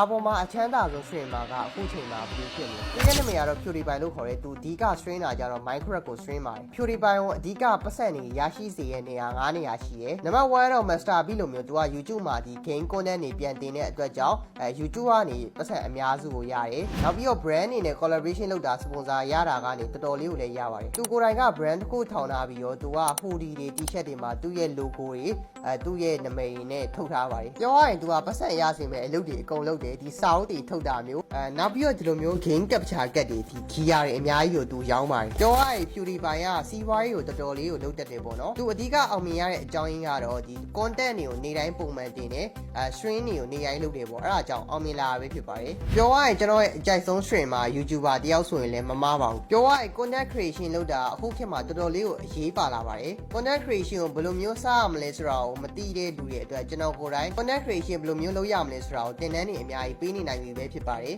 အပေါ်မှာအချမ်းသာဆုံး streamer ကအခုချိန်မှာဘယ်လိုဖြစ်လဲ။ဒီနေ့နာမည်ကတော့ PewDiePie လို့ခေါ်တဲ့သူအဓိက streamer ကြတော့ Minecraft ကို stream ပါတယ်။ PewDiePie ကိုအဓိကပတ်စံနေရရှိစေတဲ့နေရာ9နေရာရှိတယ်။နံပါတ်1တော့ Master B လို့မျိုးသူက YouTube မှာဒီ game content တွေပြန်တင်တဲ့အတွက်ကြောင့်YouTube ကနေပတ်စံအများစုကိုရတယ်။နောက်ပြီးတော့ brand အနေနဲ့ collaboration လုပ်တာ sponsor ရတာကနေတော်တော်လေးကိုလည်းရပါတယ်။သူကိုယ်တိုင်က brand တစ်ခုထောင်ထားပြီးတော့သူက hoodie တွေ t-shirt တွေမှာသူ့ရဲ့ logo တွေသူ့ရဲ့နာမည်တွေနဲ့ထုတ်ထားပါတယ်။ပြောရရင်သူကပတ်စံရစေမဲ့အလုပ်တွေအကုန်လုပ်တယ်ဒီစာအုပ်တွေထုတ်တာမျိုးနောက်ပြီးတော့ဒီလိုမျိုး game capture ကတ်တွေဒီ gear တွေအများကြီးကိုသူရောင်းပါတယ်ပြောရရင် PewDiePie ကစီးပွားရေးကိုတော်တော်လေးကိုလုပ်တတ်တယ်ပေါ့နော်သူအဓိကအောင်မြင်ရတဲ့အကြောင်းရင်းကတော့ဒီ content တွေကိုနေတိုင်းပုံမှန်တင်တယ်stream တွေကိုနေတိုင်းလုပ်တယ်ပေါ့အဲ့ဒါကြောင့်အောင်မြင်လာတာပဲဖြစ်ပါတယ်ပြောရရင်ကျွန်တော်ရဲ့အကြိုက်ဆုံး streamer YouTuber တယောက်ဆိုရင်လည်းမမှားပါဘူးပြောရရင် content creation လုပ်တာအခုခေတ်မှာတော်တော်လေးကိုအရေးပါလာပါတယ် content creation ကိုဘယ်လိုမျိုးစရမလဲဆိုတာကိုမသိတဲ့လူတွေအတွက်ကျွန်တော်ကိုယ်တိုင် content creation ဘယ်လိုမျိုးလုပ်ရမလဲဆိုတာကိုသင်တန်းတွေအများကြီးပေးနေနိုင်ပြီပဲဖြစ်ပါတယ်